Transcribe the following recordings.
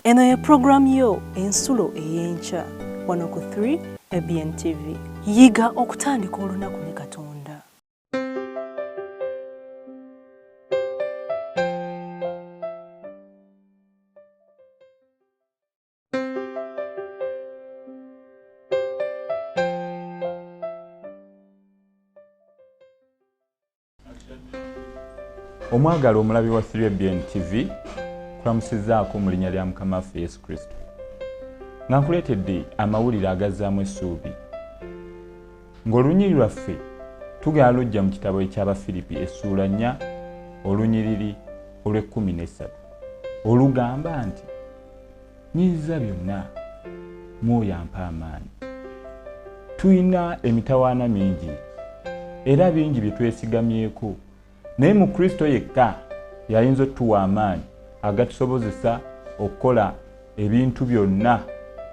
Eno ye program yo ensulo ey'enkya wano ku 3 ABN TV. Yiga okutandika olunaku ne Katonda. Omwagala omulabi wa 3 ABN TV kulamusizaako mu linnya lya Mukama waffe Yesu Kristo. Nga nkuleetedde amawulire agazzaamu essuubi. Ng'olunyiri lwaffe tugenda lujja mu kitabo eky'Abafiripi essuula 4 olunyiriri olw'13 olugamba nti nyiza byonna Mwoyo ampa amaanyi. Tuyina emitawaana mingi era bingi bye twesigamyeko, naye mu Kristo yekka yayinza otuwa amaanyi agatusobozesa okukola ebintu byonna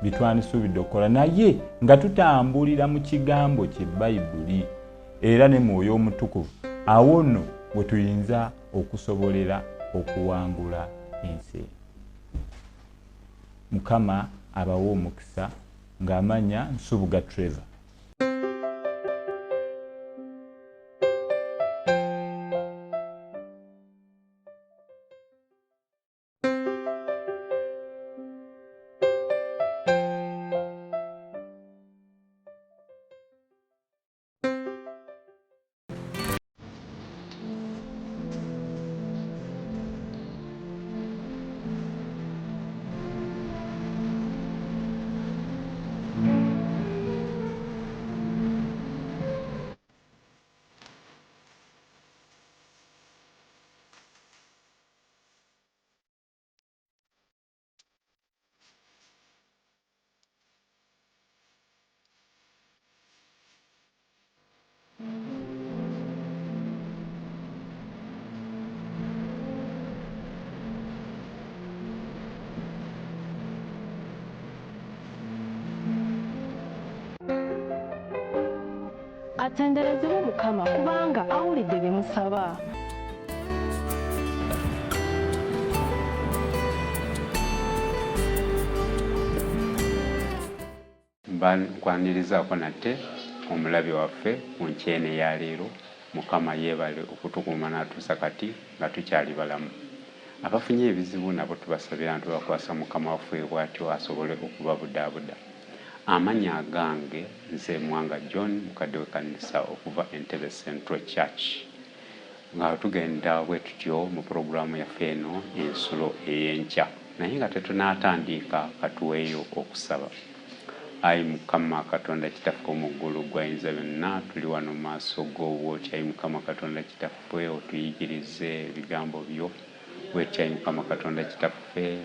bitwanisuubidde okukola, naye nga tutambulira mu kigambo kye Bayibuli era ne Mwoyo Omutukuvu. Awo nno bwe tuyinza okusobolera okuwangula ensi. Mukama abawa omukisa ng'amanya Nsubuga Trevor. Atenderezebwe Mukama kubanga awulidde bye musaba. Nkwanirizaako nate omulabi waffe ku nkyene ya leero. Mukama yeebale okutukuuma n'atuusa kati nga tukyali balamu. Abafunye ebizibu nabo tubasabira ntubakwasa Mukama waffe bw'atyo asobole okubabudaabuda. Amanya gange nze Mwanga John mukadde w'ekkanisa okuva Entebbe Central Church. Nga tugenda bwe tutyo mu programu yaffe eno ensulo ey'enkya. Naye nga tetunaatandika katuweeyo okusaba. Ayi Mukama Katonda Kitaffe omu ggulu gw'ayinza byonna, tuli wano mu maaso g'obwoti. Ayi Mukama Katonda Kitaffe otuyigirize ebigambo byo. Bw'etyo Ayi Mukama Katonda Kitaffe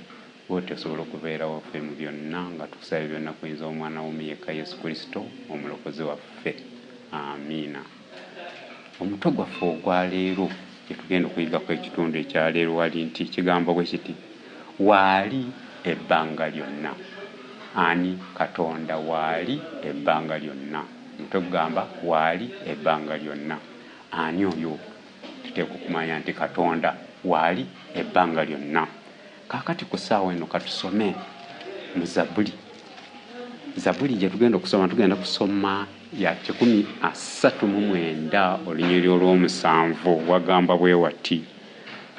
bw'otyo osobola okubeerawo waffe mu byonna, nga tukusaba byonna kuyinza omwana w'omu yekka Yesu Kristo omulokozi waffe. Amiina. Omutwe gwaffe ogwa leero gye tugenda okuyigako ekitundu ekya leero wali nti kigambo bwe kiti waali ebbanga lyonna. Ani Katonda waali ebbanga lyonna. Omutwe gugamba waali ebbanga lyonna. Ani oyo? Tuteekwa okumanya nti Katonda waali ebbanga lyonna. Kaakati ku ssaawa eno katusome mu Zabuli. Zabuli gye tugenda kusoma ya 139 olunyiriri olw'omusanvu. Wagamba bwe wati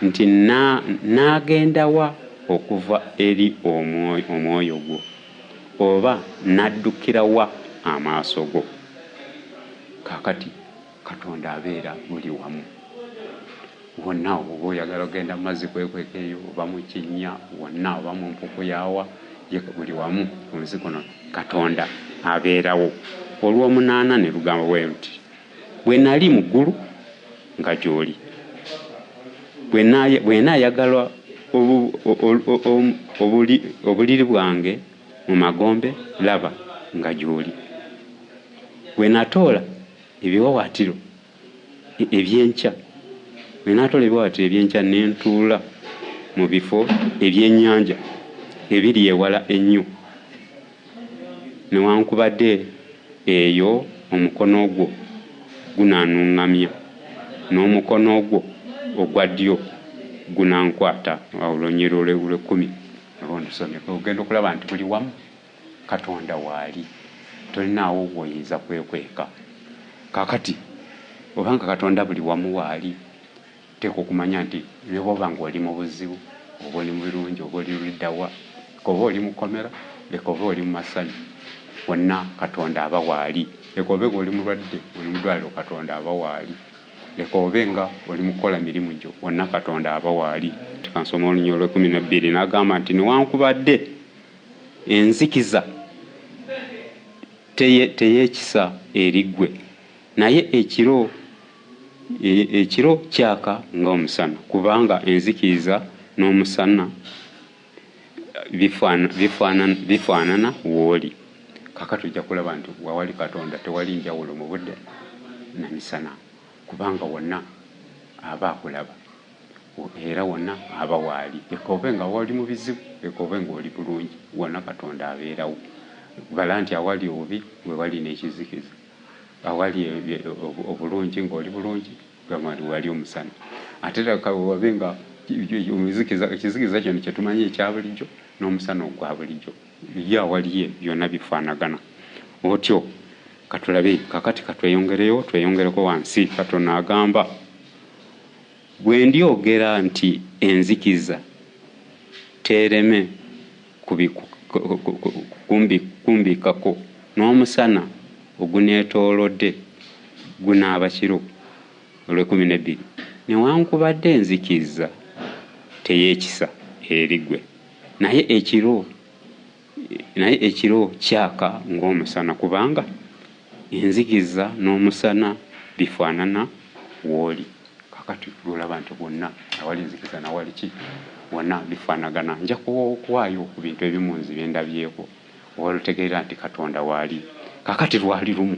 nti n'agenda wa okuva eri omwoyo gwo, oba n'addukira wa amaaso go. Kaakati Katonda abeera buli wamu. Wonna oba oyagala ogenda mu mazzi kwekwekeyo oba mu kinnya, wonna oba mu mpuku yaawa, buli wamu ku nsi kuno Katonda abeerawo. Olw'omunaana ne lugamba bwe luti bwe nali mu ggulu nga gy'oli, bwe naayagala obuliri bwange mu magombe, laba nga gy'oli. Bwe natoola ebiwawaatiro eby'enkya, ne ntuula mu bifo ebyennyanja ebiri ewala ennyo, newankubadde eyo omukono gwo gunaanuŋŋamya n'omukono gwo ogwa ddyo gunankwata. Olwonyero olw'ekumi olw'ondusomeko ogenda okulaba nti buli wamu Katonda waali tolinaawo bw'oyinza kwekweka. Kaakati obanga Katonda buli wamu waali teeka okumanya nti ne bw'oba ng'oli mu buzibu oba oli mu birungi oba oli luddawa oba oli mu kkomera leka oba oli mu masanyu wonna Katonda aba waali. Leka obe ng'oli mulwadde oli mu ddwaliro Katonda aba waali. Leka obe nga oli mu kukola mirimu gyo wonna Katonda aba waali. Kansoma Olunnyo olw'12 n'agamba nti newankubadde enzikiza teyeekisa eri ggwe naye ekiro kyaka ng'omusana kubanga enzikiriza n'omusana bifaanana w'oli. Kakati ojja kulaba nti wawali Katonda tewali njawulo mu budde na misana kubanga wonna aba akulaba era wonna aba waali. Leka obe nga wali mu bizibu leka obe ng'oli bulungi wonna Katonda abeerawo. Bala nti awali obubi we wali n'ekizikiza, awali obulungi ng'oli bulungi wali omusana. Ate leka obe nga ekizikiza kino kye tumanyi ekya bulijjo n'omusana ogwa bulijjo ye awali ye byonna bifaanagana. Otyo katulabe kakati tweyongereko wansi. Katonda agamba bwe ndyogera nti enzikiza tereme kumbikako n'omusana oguneetoolodde gunaaba kiro. Olw'12 newankubadde enzikiza teyeekisa eri ggwe naye ekiro kyaka ng'omusana kubanga enzikiza n'omusana bifaanana w'oli. Kakati olaba nti bwonna awali enzikiza nawali ki wonna bifaanagana. Nja kuwaayo ku bintu ebimunzi bye ndabyeko olutegeera nti Katonda waali. Kakati lwali lumu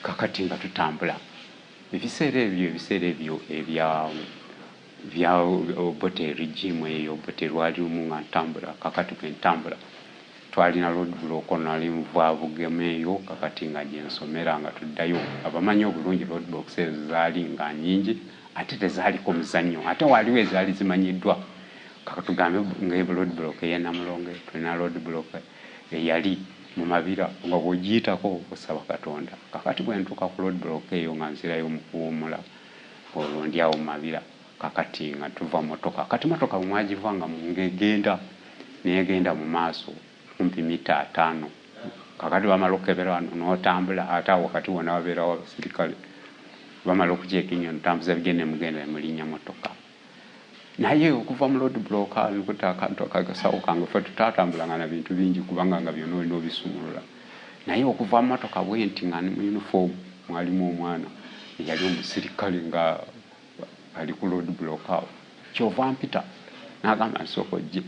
kakati nga tutambula ebiseera ebyo ebya Obote regime eyo Obote lwali lumu nga ntambula. Kakati bwe ntambula twalina roadblock nali nva Bugema eyo kakati nga gye nsomera nga tuddayo. Abamanyi obulungi roadblocks ezo zaali nga nnyingi ate tezaaliko muzannyo ate waliwo ezaali zimanyiddwa. Kakati tugambe nga roadblock ey'e Namulonge tulina roadblock eyali mu Mabira nga bw'ogiyitako osaba Katonda. Kakati bwe ntuuka ku roadblock eyo nga nzirayo mu kuwummula olwo ndi awo mu Mabira kakati nga tuva motoka. Kati motoka bwe mwagiva nga ngegenda negenda mu maaso kumpi mita 5. Kakati bamala okukebera wano n'otambula ate awo wakati wonna wabeerawo abasirikale bamala okujeekinya ntambuza bigende mugenda mulinnya motoka. Naye okuva mu roadblock nkutakagasawo kange ffe tutatambulanga na bintu bingi kubanga nga byonna olina obisumulula. Naye okuva mu motoka bwenti nga mu uniform mwalimu omwana yali omusirikale nga ali ku roadblock awo. Kyova mpita n'agamba nsooka ojje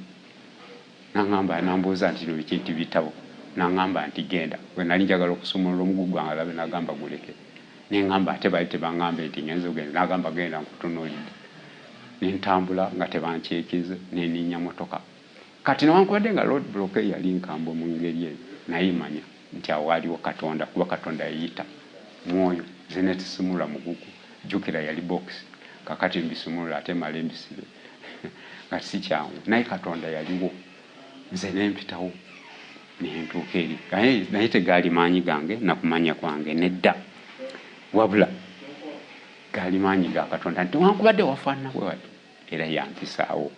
n'agamba nambuuza nti biki nti bitabo n'agamba nti genda. Bwe nali njagala okusumulula omugugu gwange alabe n'agamba guleke n'engamba ate baali tebaŋŋamba nti ngenza ogenda n'agamba genda nkutunuulidde. Nentambula nga tebankyekize neninnya motoka. Kati newankubadde nga roadblock yali nkambwe mu ngeri eyo naye manya nti awo waliwo Katonda kuba Katonda yayita mwoyo nze ne tusimula mugugu jjukira yali box. Kakati mbisumulula ate male mbisibe nga si kyangu naye Katonda yaliwo nze nempitawo nentuuka eri naye tegaali maanyi gange nakumanya kwange nedda wabula gaali maanyi ga Katonda nti wankubadde wafaanana bwe wati era yampisaawo.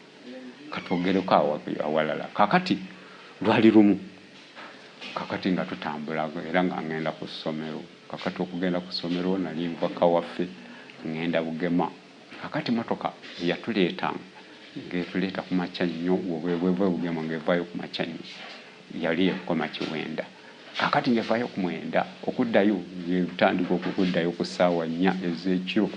Katwogereko awo awalala. Kakati lwali lumu kakati nga tutambula era nga ngenda ku ssomero. Kakati okugenda ku ssomero nali nva kawaffe ngenda Bugema. Kakati motoka yatuleetanga ng'etuleeta ku makya nnyo bweva Bugema ng'evaayo ku makya nnyo yali ekukoma Kiwenda. Kakati ng'evaayo ku Mwenda okuddayo ng'etandika okuddayo ku ssaawa 4 ez'ekiro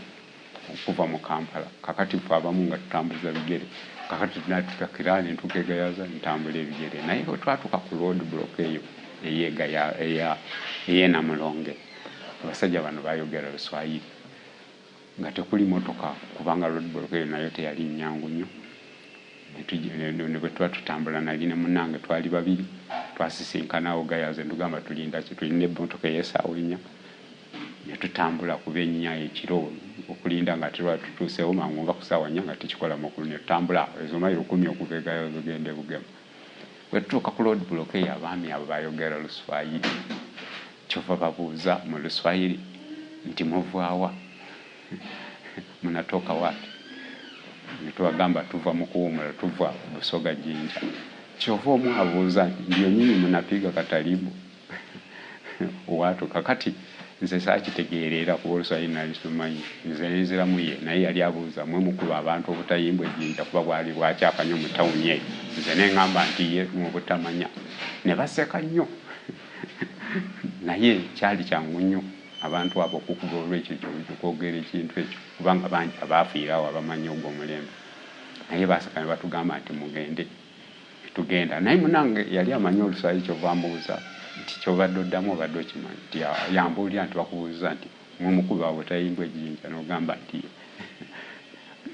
okuva mu Kampala. Kakati ffe abamu nga tutambuza bigere. Kakati tunatukakira nentuuka e Gayaza ntambula ebigere. Naye bwe twatuuka ku roadblock eyo ey'e Namulonge abasajja bano baayogera Luswayiri nga tekuli motoka kubanga roadblock eyo nayo teyali nnyangu nnyo. Ne bwe tuba tutambula nali ne munnange twali babiri twasisinkanawo Gayaza tugamba tulina emmotoka ey'essaawa 4 ne tutambula kuba 4 ekiro okulinda nga tutuuseewo mangu nga ku ssaawa 4 nga tukikola mukulu ne tutambula ezo mayiro 10 okuva egayo zigende Bugema. Bwe tutuuka ku road block eyo abaami abo bayogera Luswayiri kyova babuuza mu Luswayiri nti muvaawa munatoka wapi ne tubagamba tuva mu kuwumula tuva Busoga Jinja. Kyova omu abuuza ndio nyinyi munapiga katalibu watu kakati nze saakitegeerera kuba Oluswayiri nali simanyi nze nziramu ye naye yali abuuza mwe mukulu abantu obutayimbwa Ejjinja kuba bwali bwakyaka nnyo mu tawuni eyo nze ne ngamba nti ye mu butamanya ne baseka nnyo naye kyali kyangu nnyo abantu abo okukuba olwekyo okwogera ekintu ekyo kubanga bangi abaafiirawo abamanyi ogwo omulembe naye baseka ne batugamba nti mugende tugenda naye munange yali amanyi Oluswayiri kyova amubuuza nti kyobadde oddamu obadde okimanyi nti yambuulira nti bakubuuza nti mumukulu waabwe tayimbwa Ejjinja n'ogamba nti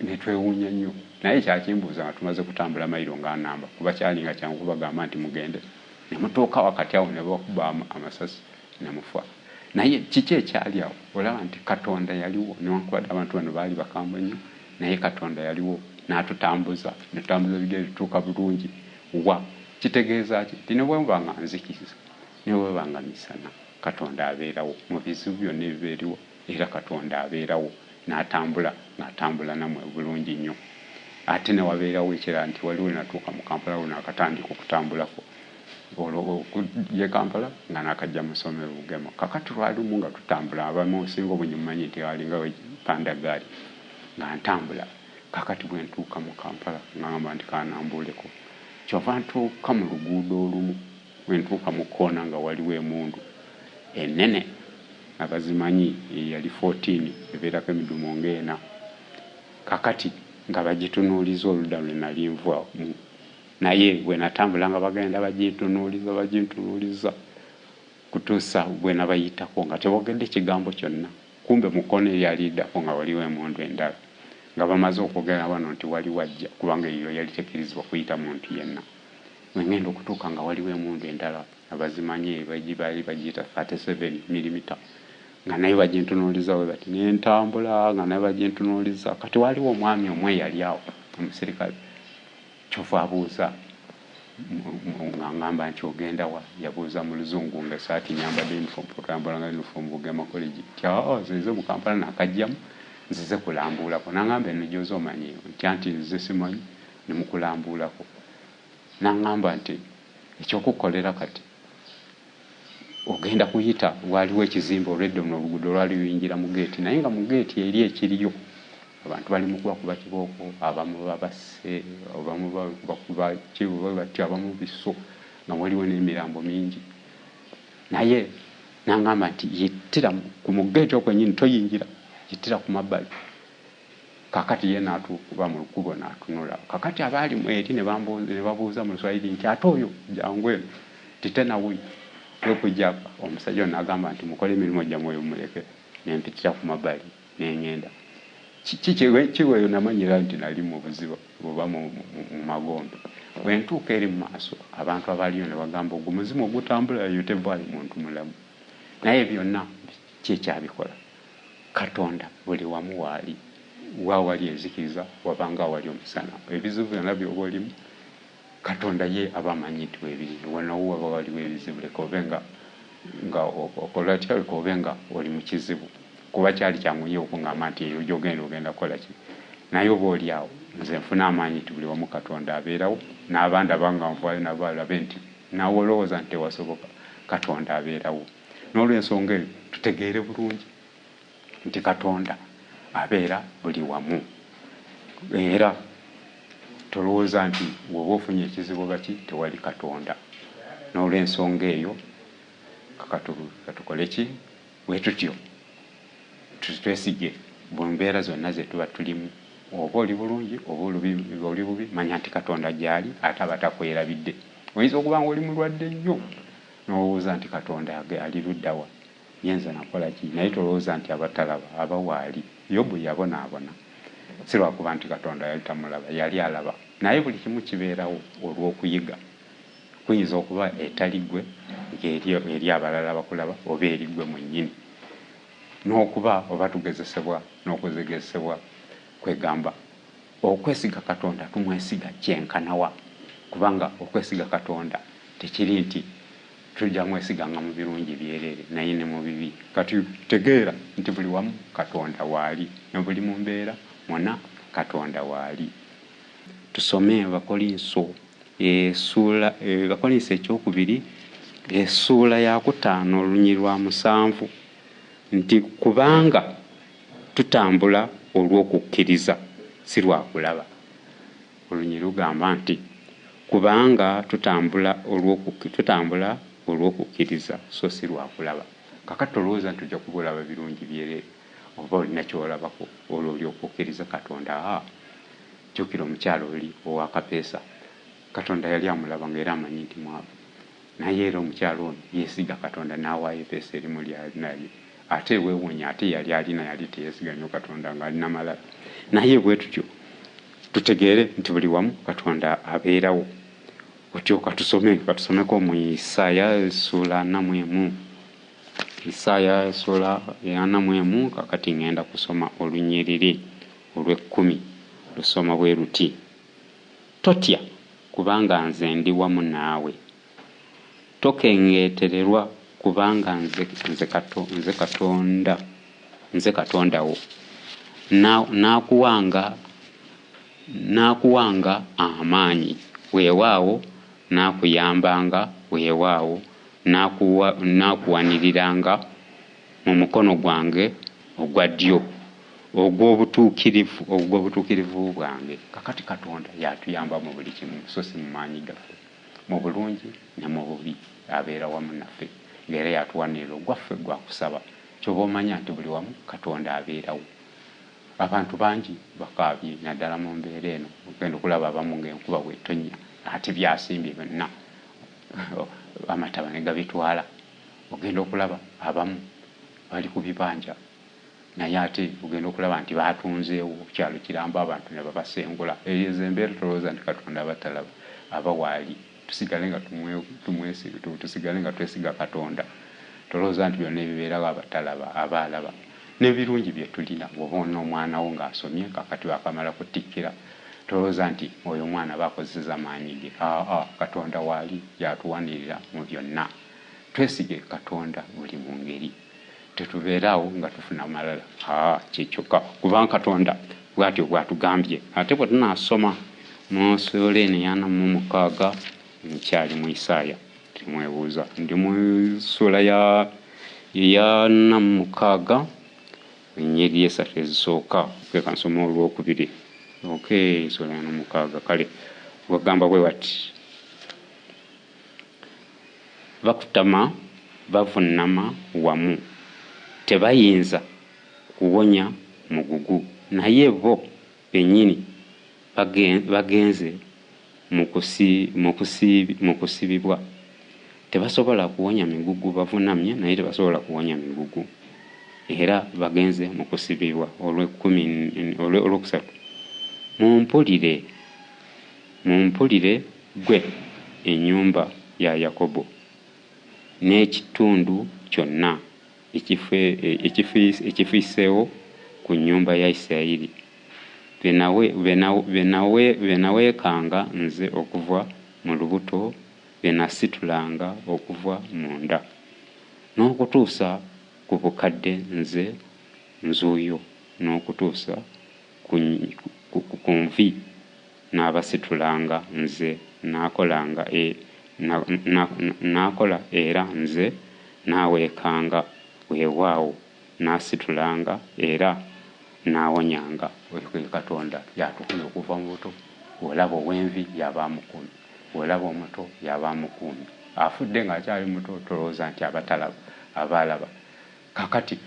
ne twewuunya nnyo naye kyakimbuuza nga tumaze kutambula mayiro nga namba kuba kyali nga kyangu kubagamba nti mugende ne mutuuka wakati awo ne bakuba amasasi ne mufa naye kiki ekyali awo olaba nti Katonda yaliwo newankubadde abantu bano baali bakambwe nnyo naye Katonda yaliwo n'atutambuza ne tutambuza ebigere tutuuka bulungi wa kitegeeza ki ti ne bwe nga nzikiza ne bwe nga misana Katonda abeerawo mu bizibu byonna ebibeeriwo era Katonda abeerawo n'atambula ng'atambula namwe bulungi nnyo ate ne wabeerawo ekirala nti waliwo natuuka mu Kampala wo nakatandika okutambulako ye Kampala nga nakajja musome Bugema kakati lwalumu nga tutambula abamu singa obunyimanyi nti walinga panda gaali nga ntambula kakati bwe ntuuka mu Kampala ngamba nti kanambuleko kyova ntuuka mu luguudo olumu bwe ntuuka mu koona nga waliwo emundu ennene abazimanyi yali 14 ebeerako emidumo ng'ena kakati nga bagitunuuliza oludda lwe nali nva naye bwe natambula nga bagenda bagitunuuliza kutuusa bwe nabayitako nga tebogedde kigambo kyonna kumbe mu koona eryaliddako nga waliwo emundu endala nga bamaze okwogera wano nti wali wajja kubanga eyo yali tekirizibwa kuyita muntu yenna ngenda okutuuka nga waliwo emundu endala abazimanyi baali bagiyita 37mm nga naye bagintunuuliza we bati nentambula nga naye bagintunuuliza kati waliwo omwami omwe yali awo omusirikale kyova abuuza nga ngamba nti ogenda wa yabuuza mu Luzungu nga saati nyambadde uniform potambula nga uniform Bugema College nzize mu Kampala nakajjamu nzize kulambulako nangamba eno gyoza omanyi nti nzize simanyi ne mukulambulako nangamba nti ekyokukolera kati ogenda kuyita waliwo ekizimbe olwedde ono oluguudo lwali luyingira mu geeti naye nga mu geeti eri ekiriyo abantu bali mukuba kuba kibooko abamu babasse abamu bakuba kibo bati abamu biso nga waliwo n'emirambo mingi naye nangamba nti yittira ku mugeeti okwenyini toyingira yittira ku mabbali kakati ye n'atuukuba mu lukubo n'atunula kakati abaali eri ne babuuza mu Luswayiri nti ate oyo jangu eno titena wuyi okujjaka omusajja n'agamba nti mukole emirimu gyammwe eyo muleke nempitira ku mabbali n'engenda kiweeyo namanyira nti nali mu buziba oba mu magombe bwe ntuuka eri mu maaso abantu abaliyo ne bagamba ogwo muzimu ogutambula eyo tevaayo muntu mulamu naye byonna kyekyabikola Katonda buli wamu waali wawali enzikiriza wabanga wali omusana ebizibu byonna byoba olimu Katonda ye abamanyi nti webiri wanawo waba waliwo ebizibu leka obe nga okola tya leka obe nga oli mu kizibu kuba kyali kyangu ye okungamba nti eyo ogenda kukola ki naye oba oli awo nze nfuna amaanyi nti buli wamu Katonda abeerawo n'abandi abanga nvaayo nabo alabe nti nawe olowooza nti tewasoboka Katonda abeerawo n'olw'ensonga eyo tutegeere bulungi nti Katonda abeera buli wamu era tolowooza nti bw'oba ofunye ekizibu baki tewali Katonda n'olw'ensonga eyo katukole ki bwe tutyo twesige mu mbeera zonna ze tuba tulimu oba oli bulungi oba oli bubi manya nti Katonda gy'ali ate aba takwerabidde oyinza okuba nga oli mulwadde nnyo n'olowooza nti Katonda ali luddawa yenza nakola ki naye tolowooza nti abatalaba aba waali Yobu yabonaabona si lwakuba nti Katonda yali tamulaba yali alaba naye buli kimu kibeerawo olw'okuyiga kuyinza okuba etali ggwe eri abalala bakulaba oba eri ggwe mwennyini n'okuba oba tugezesebwa n'okuzegezesebwa kwegamba okwesiga Katonda tumwesiga kyenkanawa, kubanga okwesiga Katonda tekiri nti tujja mwesiganga mu birungi byerere naye ne mu bibi. Kati tegeera nti buli wamu Katonda waali, ne buli mu mbeera mwonna Katonda waali. Tusome Abakolinso Abakolinso ekyokubiri essuula ya 5 olunyiriri lwa 7 nti kubanga tutambula olw'okukkiriza si lwa kulaba. Olunyiriri lugamba nti kubanga tutambula olw'okukkiriza so si lwa kulaba. Kakati olowooza nti ojja kubulaba birungi byerere oba olina kyolabako olwo olyokukkiriza Katonda. Jjukira omukyalo oli owa Kapeesa, Katonda yali amulaba ng'era amanyi nti mwavu, naye era omukyalo ono yeesiga Katonda n'awaayo epeesa erimu lyali naye. Ate weewuunya ate yali alina yali teyeesiga nnyo Katonda ng'alina malala. Naye bwe tutyo tutegeere nti buli wamu Katonda abeerawo. Otyo katusomeko mu Isaaya essuula 41. Isaaya essuula 41 kakati ngenda kusoma olunyiriri olw'10 lusoma bwe luti. Totya kubanga nze ndi wamu naawe. Tokengeetererwa kubanga nze Katonda wo. Nakuwanga amaanyi, weewaawo nakuyambanga, weewaawo nakuwaniriranga mu mukono gwange ogwa ddyo ogw'obutuukirivu bwange. Kakati Katonda yatuyamba mu buli kimu, so si mu maanyi gaffe, mu bulungi ne mu bubi abeera wamu naffe, ng'era yatuwanirira ogwaffe gwa kusaba. Ky'oba omanya nti buli wamu Katonda abeerawo. Abantu bangi bakaabye naddala mu mbeera eno, ogenda okulaba abamu ng'enkuba bw'etonnya ate byasimbye byonna amataba ne gabitwala. Ogenda okulaba abamu bali ku bibanja naye ate ogenda okulaba nti baatunzeewo kyalo kiramba abantu ne babasengula. Ezo embeera tolowooza nti Katonda abatalaba, aba waali. Tusigale nga tusigale nga twesiga Katonda. Tolowooza nti byonna ebibeerawo abatalaba, aba alaba. N'ebirungi bye tulina bw'oba olina omwana wo ng'asomye kakati wakamala kutikkira, tolowooza nti oyo omwana baakozesa maanyi ge. Katonda waali yatuwanirira mu byonna. Twesige Katonda buli mu ngeri, tetubeeraawo nga tufuna malala. Kyekyoka kubanga Katonda bw'atyo bw'atugambye. Ate bwe tunaasoma mu ssuula eno eya 46 nkyali mu Isaaya, temwebuuza ndi mu ssuula ya 46 ennyiriri 3 ezisooka. Keka nsoma olwokubiri. Ssuula ya 46 kale wagamba bwe wati: bakutama bavunnama wamu, tebayinza kuwonya mugugu, naye bo bennyini bagenze mu kusibibwa. Tebasobola kuwonya migugu, bavunnamye naye tebasobola kuwonya migugu, era bagenze mu kusibibwa. Olwokusatu: mumpulire gwe ennyumba ya Yakobo n'ekitundu kyonna ekifiiseewo ku nnyumba ya Isirayiri, benaweekanga nze okuva mu lubuto, benasitulanga okuva mu nda, n'okutuusa ku bukadde nze nzuuyo, n'okutuusa ku nvi n'abasitulanga nze n'akola era nze n'aweekanga, weewaawo n'asitulanga era n'awonyanga. Oyo Katonda yatukuza okuva mu buto. Olaba ow'envi yaba mukumi, olaba omuto yaba mukumi. Afudde ng'akyali muto tolowooza nti abatalaba, aba alaba. Kakati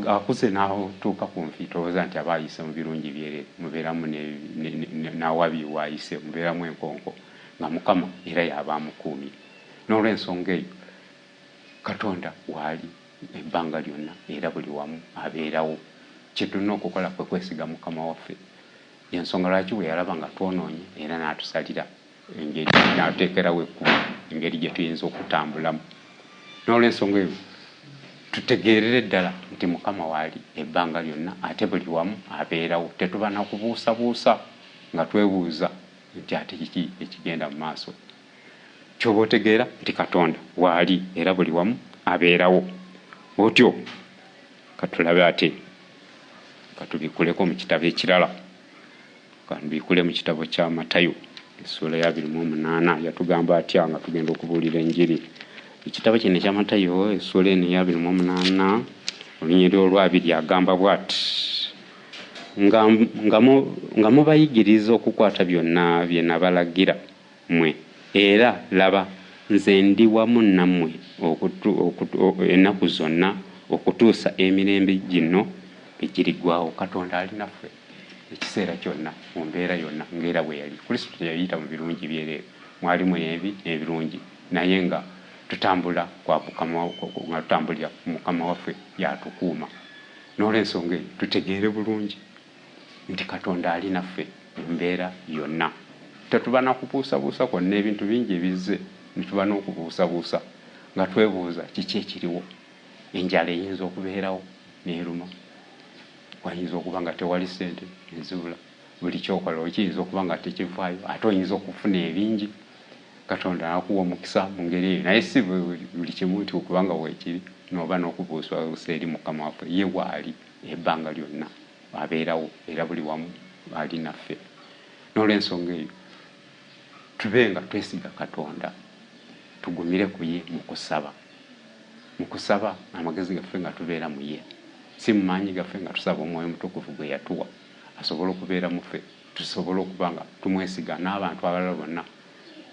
akuze n'atuuka ku nfi tolowooza nti aba ayise mu birungi byerere, mubeeramu n'awabi waayise, mubeeramu enkonko nga Mukama era yaba mukuumi. N'olw'ensonga eyo Katonda waali ebbanga lyonna era buli wamu abeerawo. Kye tulina okukola kwe kwesiga Mukama waffe. Y'ensonga lwaki bwe yalaba nga twonoonye era n'atusalira engeri, n'atuteekerawo ekkubo engeri gye tuyinza okutambulamu. N'olw'ensonga eyo tutegeerere ddala nti Mukama waali ebbanga lyonna ate buli wamu abeerawo. Tetuba na kubuusabuusa nga twebuuza nti ate kiki ekigenda mu maaso. Ky'oba otegeera nti Katonda waali era buli wamu abeerawo. Otyo katulabe ate katubikuleko mu kitabo ekirala. Kanbikule mu kitabo kya Matayo essula ya 28 yatugamba atya nga tugenda okubuulira enjiri. Ekitabo kino ekya Matayo essula eno ya 28 olunyiriri olwabiri agamba bw'ati nga mubayigiriza okukwata byonna bye nabalagira mmwe, era laba nze ndi wamu nammwe ennaku zonna okutuusa emirembe gino egirigwawo. Katonda ali naffe ekiseera kyonna mu mbeera yonna ng'era bwe yali. Kristo teyayita mu birungi byereere, mwalimu ebi n'ebirungi, naye nga tutambula nga tutambulira Mukama waffe yatukuuma. N'olw'ensonga eyo tutegeere bulungi nti Katonda ali naffe mu mbeera yonna. Tetuba na kubuusabuusa kwonna, ebintu bingi ebizze nituba n'okubuusabuusa nga twebuuza kiki ekiriwo. Enjala eyinza okubeerawo n'eruma, wayinza okuba nga tewali ssente ezibula, buli kyokola kiyinza okuba nga tekivaayo, ate oyinza okufuna ebingi. Katonda nakuwa omukisa mu ngeri eyo, naye si buli kimu nti okubanga weekiri n'oba n'okubuusabuusa eri Mukama waffe. Ye waali ebbanga lyonna abeerawo era buli wamu ali naffe. N'olw'ensonga eyo tube nga twesiga Katonda, tugumire ku ye mu kusaba amagezi gaffe nga tubeera mu ye, si mu maanyi gaffe nga tusaba Omwoyo Mutukuvu gwe yatuwa asobole okubeera mu ffe, tusobole okuba nga tumwesiga n'abantu abalala bonna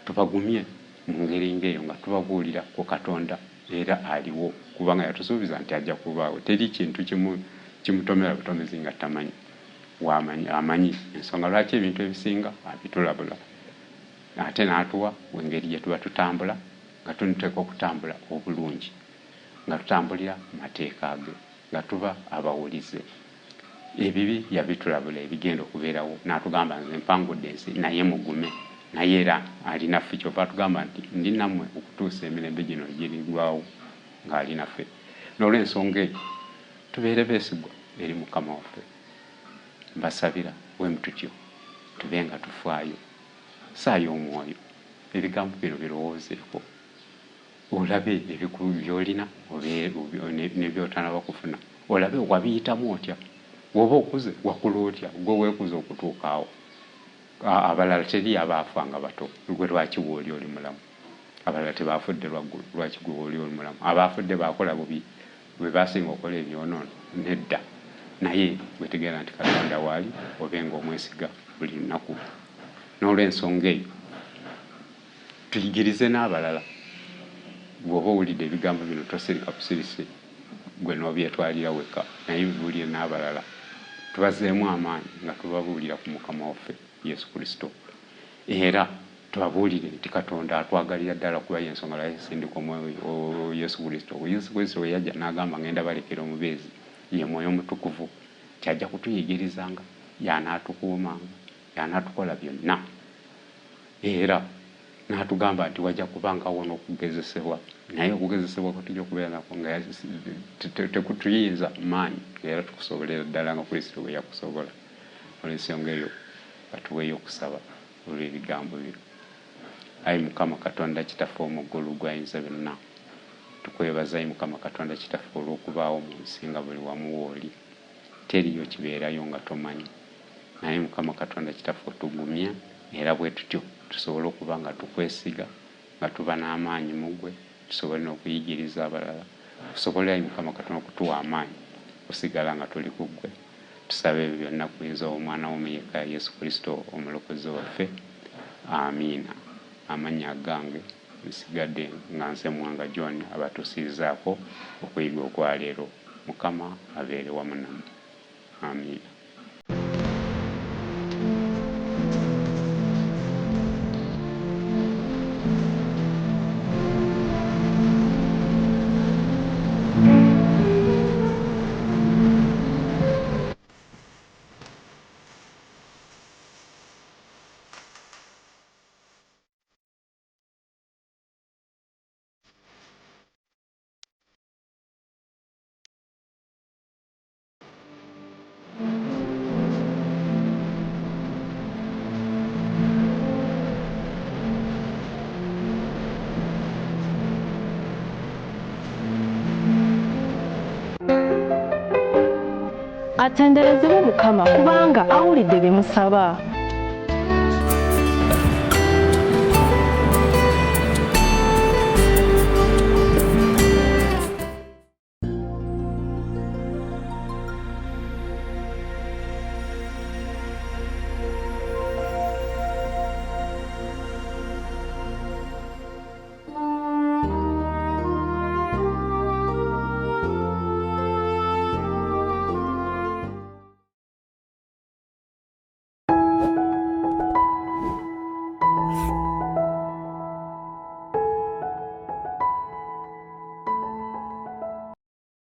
tubagumye mu ngeri ng'eyo nga tubabuulira ku Katonda era aliwo, kubanga yatusuubiza nti ajja kubaawo. Teri kintu kimutomera butomezi nga tamanyi. Amanyi ensonga lwaki ebintu ebisinga abitulabula, ate n'atuwa engeri gye tuba tutambula nga tuteeka okutambula obulungi, nga tutambulira mateeka ge, nga tuba abawulize. Ebibi yabitulabula ebigenda okubeerawo, n'atugamba nze mpangudde ensi naye mugume, naye era ali naffe. Kyova atugamba nti ndi nammwe okutuusa emirembe gino egirigwawo ng'ali naffe. N'olw'ensonga eyo tubeere beesigwa eri Mukama waffe. Mbasabira bwe mututyo tube nga tufaayo, saayo omwoyo, ebigambo bino birowoozeeko, olabe by'olina ne by'otanaba kufuna, olabe wabiyitamu otya. Bw'oba okuze wakula otya, gwe weekuza okutuuka awo. Abalala teri abaafa nga bato, gwe lwaki bw'oli oli mulamu. Abalala tebaafudde lwaggulu, lwaki gwe bw'oli oli mulamu. Abaafudde baakola bubi, bwe baasinga okola ebyonoono nedda. Naye wetegeera nti Katonda waali obenga omwesiga buli lunaku. N'olw'ensonga eyo tuyigirize n'abalala. Bw'oba owulidde ebigambo bino tosirika busirise gwe n'obyetwalira wekka, naye bibuulire n'abalala. Tubazeemu amaanyi nga tubabuulira ku Mukama waffe Yesu Kristo, era tubabuulire nti Katonda atwagalira ddala kuba y'ensonga lwaki yasindika Omwoyo Yesu Kristo. Yesu Kristo we yajja n'agamba ngenda balekera omubeezi, ye Mwoyo Mutukuvu, kyajja kutuyigirizanga, y'anaatukuumanga, y'anaatukola byonna, era n'atugamba nti wajja kubangawo n'okugezesebwa. Naye okugezesebwa kutujja okubeera nako nga tekutuyinza maanyi, era tukusobolera ddala nga Kristo bwe yakusobola. Olw'ensonga eyo batuweeyo okusaba olw'ebigambo bino. Ayi Mukama Katonda Kitaffe omuggulu gw'ayinza byonna, tukwebaza ayi Mukama Katonda Kitaffe olw'okubaawo mu nsi nga buli wamu wooli. Teriyo kibeerayo nga tomanyi, naye Mukama Katonda Kitaffe otugumye, era bwe tutyo tusobole okuba nga tukwesiga, nga tuba n'amaanyi mu ggwe, tusobole n'okuyigiriza abalala, tusobole ayi Mukama Katonda okutuwa amaanyi osigala nga tuli ku ggwe. Tusabe ebyo byonna ku buyinza bw'Omwana wo omuyekka Yesu Kristo omulokozi waffe. Amiina. Amannya gange nsigadde nga nze Mwanga John abatuusizaako okuyiga okwaleero. Mukama abeere wamu nammwe. Amiina. atenderezebwe Mukama kubanga awulidde bye musaba.